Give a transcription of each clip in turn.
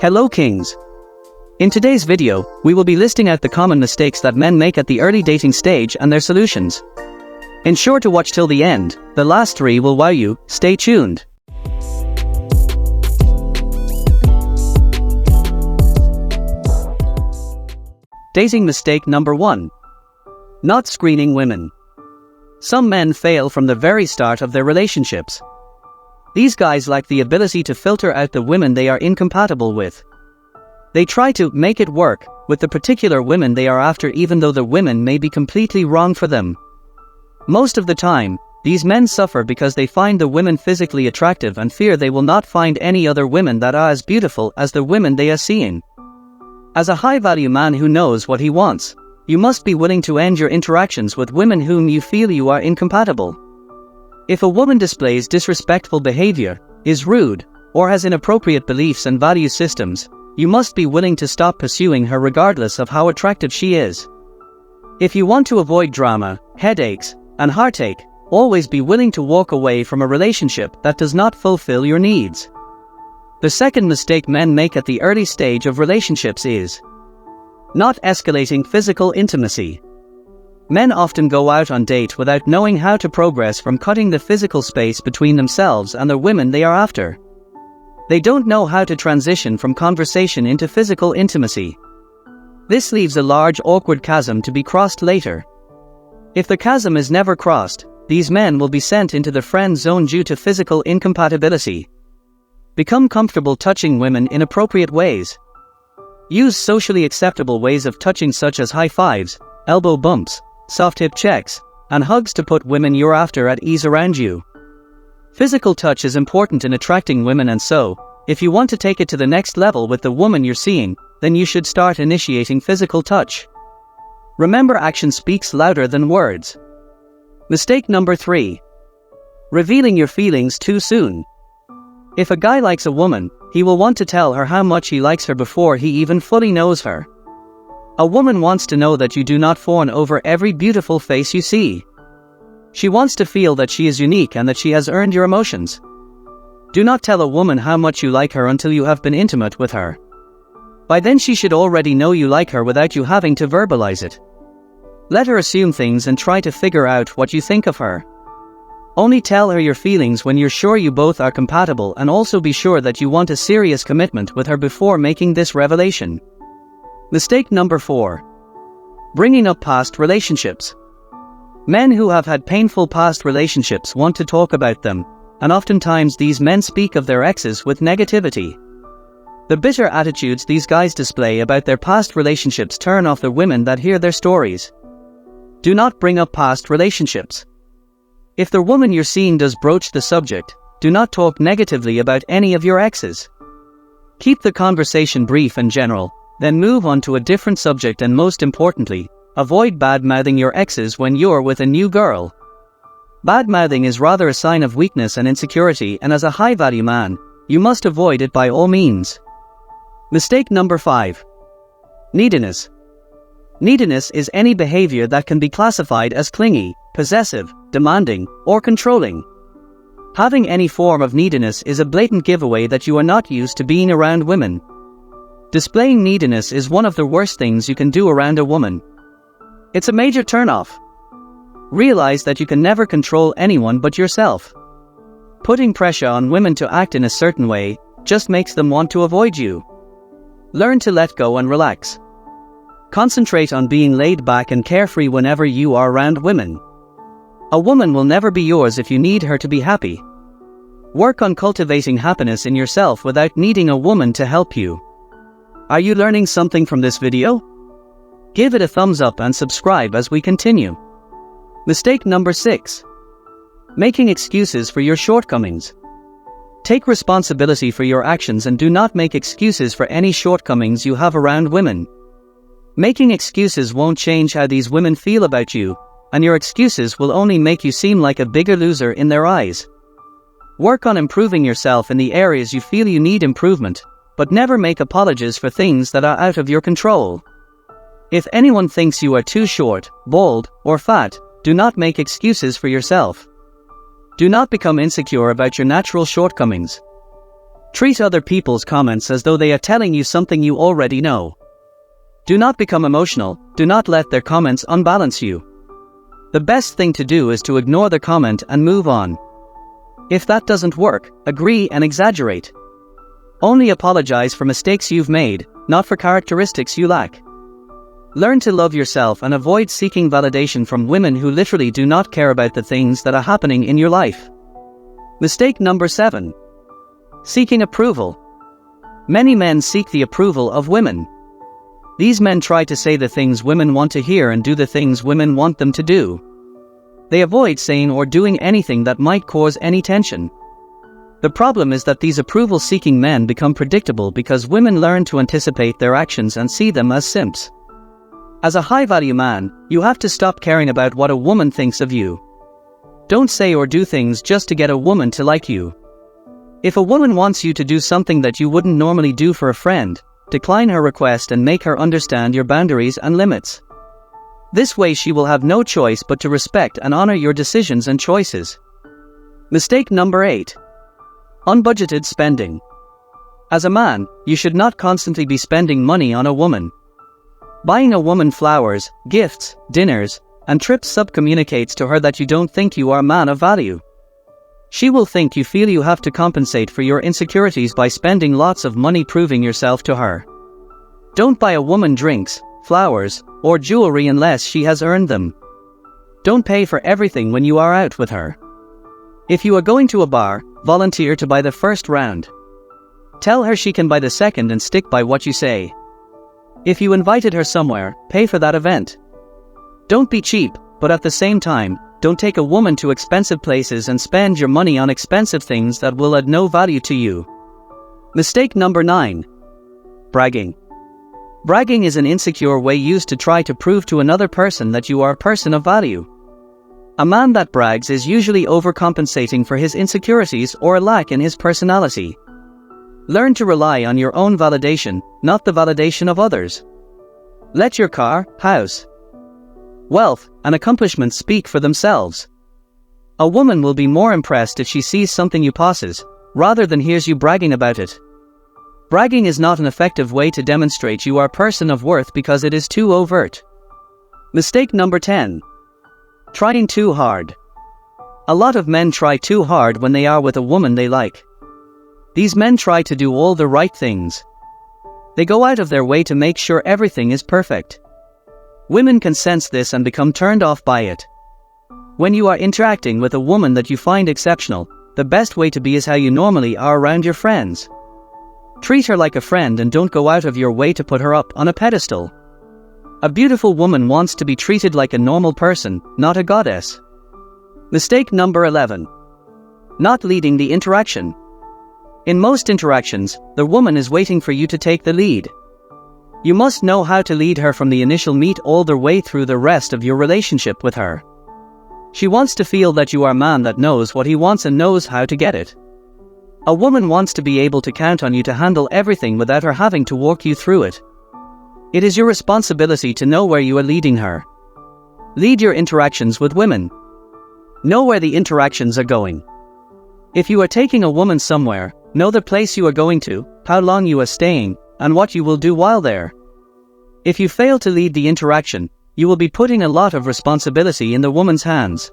Hello Kings! In today's video, we will be listing out the common mistakes that men make at the early dating stage and their solutions. Ensure to watch till the end, the last 3 will wow you, stay tuned. Dating mistake number 1. Not screening women. Some men fail from the very start of their relationships. These guys lack the ability to filter out the women they are incompatible with. They try to make it work with the particular women they are after, even though the women may be completely wrong for them. Most of the time, these men suffer because they find the women physically attractive and fear they will not find any other women that are as beautiful as the women they are seeing. As a high-value man who knows what he wants, you must be willing to end your interactions with women whom you feel you are incompatible. If a woman displays disrespectful behavior, is rude, or has inappropriate beliefs and value systems, you must be willing to stop pursuing her regardless of how attractive she is. If you want to avoid drama, headaches, and heartache, always be willing to walk away from a relationship that does not fulfill your needs. The second mistake men make at the early stage of relationships is not escalating physical intimacy. Men often go out on date without knowing how to progress from cutting the physical space between themselves and the women they are after. They don't know how to transition from conversation into physical intimacy. This leaves a large awkward chasm to be crossed later. If the chasm is never crossed, these men will be sent into the friend zone due to physical incompatibility. Become comfortable touching women in appropriate ways. Use socially acceptable ways of touching such as high fives, elbow bumps, soft hip checks, and hugs to put women you're after at ease around you. Physical touch is important in attracting women, and so, if you want to take it to the next level with the woman you're seeing, then you should start initiating physical touch. Remember, action speaks louder than words. Mistake number 3. Revealing your feelings too soon. If a guy likes a woman, he will want to tell her how much he likes her before he even fully knows her. A woman wants to know that you do not fawn over every beautiful face you see. She wants to feel that she is unique and that she has earned your emotions. Do not tell a woman how much you like her until you have been intimate with her. By then she should already know you like her without you having to verbalize it. Let her assume things and try to figure out what you think of her. Only tell her your feelings when you're sure you both are compatible, and also be sure that you want a serious commitment with her before making this revelation. Mistake number 4. Bringing up past relationships. Men who have had painful past relationships want to talk about them, and oftentimes these men speak of their exes with negativity. The bitter attitudes these guys display about their past relationships turn off the women that hear their stories. Do not bring up past relationships. If the woman you're seeing does broach the subject, do not talk negatively about any of your exes. Keep the conversation brief and general, then move on to a different subject, and most importantly, avoid bad-mouthing your exes when you're with a new girl. Bad-mouthing is rather a sign of weakness and insecurity, and as a high-value man, you must avoid it by all means. Mistake number 5. Neediness. Neediness is any behavior that can be classified as clingy, possessive, demanding, or controlling. Having any form of neediness is a blatant giveaway that you are not used to being around women. Displaying neediness is one of the worst things you can do around a woman. It's a major turnoff. Realize that you can never control anyone but yourself. Putting pressure on women to act in a certain way just makes them want to avoid you. Learn to let go and relax. Concentrate on being laid back and carefree whenever you are around women. A woman will never be yours if you need her to be happy. Work on cultivating happiness in yourself without needing a woman to help you. Are you learning something from this video? Give it a thumbs up and subscribe as we continue. Mistake number 6. Making excuses for your shortcomings. Take responsibility for your actions and do not make excuses for any shortcomings you have around women. Making excuses won't change how these women feel about you, and your excuses will only make you seem like a bigger loser in their eyes. Work on improving yourself in the areas you feel you need improvement, but never make apologies for things that are out of your control. If anyone thinks you are too short, bald, or fat, do not make excuses for yourself. Do not become insecure about your natural shortcomings. Treat other people's comments as though they are telling you something you already know. Do not become emotional, do not let their comments unbalance you. The best thing to do is to ignore the comment and move on. If that doesn't work, agree and exaggerate. Only apologize for mistakes you've made, not for characteristics you lack. Learn to love yourself and avoid seeking validation from women who literally do not care about the things that are happening in your life. Mistake number 7. Seeking approval. Many men seek the approval of women. These men try to say the things women want to hear and do the things women want them to do. They avoid saying or doing anything that might cause any tension. The problem is that these approval-seeking men become predictable because women learn to anticipate their actions and see them as simps. As a high-value man, you have to stop caring about what a woman thinks of you. Don't say or do things just to get a woman to like you. If a woman wants you to do something that you wouldn't normally do for a friend, decline her request and make her understand your boundaries and limits. This way she will have no choice but to respect and honor your decisions and choices. Mistake number 8. Unbudgeted spending. As a man, you should not constantly be spending money on a woman. Buying a woman flowers, gifts, dinners, and trips subcommunicates to her that you don't think you are a man of value. She will think you feel you have to compensate for your insecurities by spending lots of money proving yourself to her. Don't buy a woman drinks, flowers, or jewelry unless she has earned them. Don't pay for everything when you are out with her. If you are going to a bar, volunteer to buy the first round. Tell her she can buy the second and stick by what you say. If you invited her somewhere, pay for that event. Don't be cheap, but at the same time, don't take a woman to expensive places and spend your money on expensive things that will add no value to you. Mistake number 9. Bragging. Bragging is an insecure way used to try to prove to another person that you are a person of value. A man that brags is usually overcompensating for his insecurities or a lack in his personality. Learn to rely on your own validation, not the validation of others. Let your car, house, wealth, and accomplishments speak for themselves. A woman will be more impressed if she sees something you possess, rather than hears you bragging about it. Bragging is not an effective way to demonstrate you are a person of worth because it is too overt. Mistake number 10. Trying too hard. A lot of men try too hard when they are with a woman they like. These men try to do all the right things. They go out of their way to make sure everything is perfect. Women can sense this and become turned off by it. When you are interacting with a woman that you find exceptional, the best way to be is how you normally are around your friends. Treat her like a friend and don't go out of your way to put her up on a pedestal. A beautiful woman wants to be treated like a normal person, not a goddess. Mistake number 11. Not leading the interaction. In most interactions, the woman is waiting for you to take the lead. You must know how to lead her from the initial meet all the way through the rest of your relationship with her. She wants to feel that you are a man that knows what he wants and knows how to get it. A woman wants to be able to count on you to handle everything without her having to walk you through it. It is your responsibility to know where you are leading her. Lead your interactions with women. Know where the interactions are going. If you are taking a woman somewhere, know the place you are going to, how long you are staying, and what you will do while there. If you fail to lead the interaction, you will be putting a lot of responsibility in the woman's hands.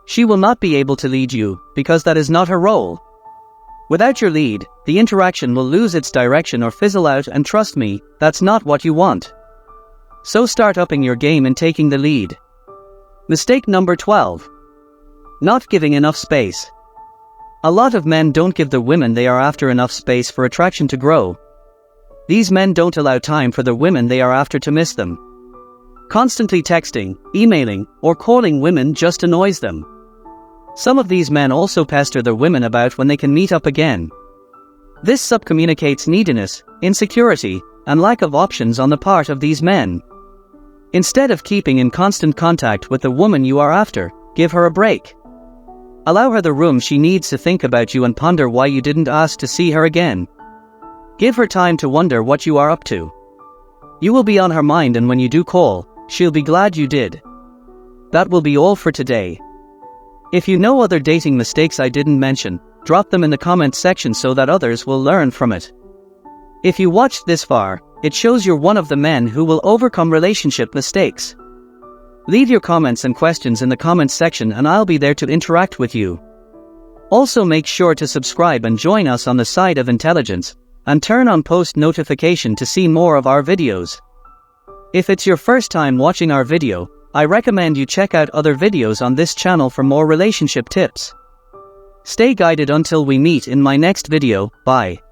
She will not be able to lead you, because that is not her role. Without your lead, the interaction will lose its direction or fizzle out, and trust me, that's not what you want. So start upping your game and taking the lead. Mistake number 12. Not giving enough space. A lot of men don't give the women they are after enough space for attraction to grow. These men don't allow time for the women they are after to miss them. Constantly texting, emailing, or calling women just annoys them. Some of these men also pester their women about when they can meet up again. This subcommunicates neediness, insecurity, and lack of options on the part of these men. Instead of keeping in constant contact with the woman you are after, give her a break. Allow her the room she needs to think about you and ponder why you didn't ask to see her again. Give her time to wonder what you are up to. You will be on her mind, and when you do call, she'll be glad you did. That will be all for today. If you know other dating mistakes I didn't mention, drop them in the comments section so that others will learn from it. If you watched this far, it shows you're one of the men who will overcome relationship mistakes. Leave your comments and questions in the comments section and I'll be there to interact with you. Also make sure to subscribe and join us on the side of intelligence, and turn on post notification to see more of our videos. If it's your first time watching our video, I recommend you check out other videos on this channel for more relationship tips. Stay guided until we meet in my next video. Bye.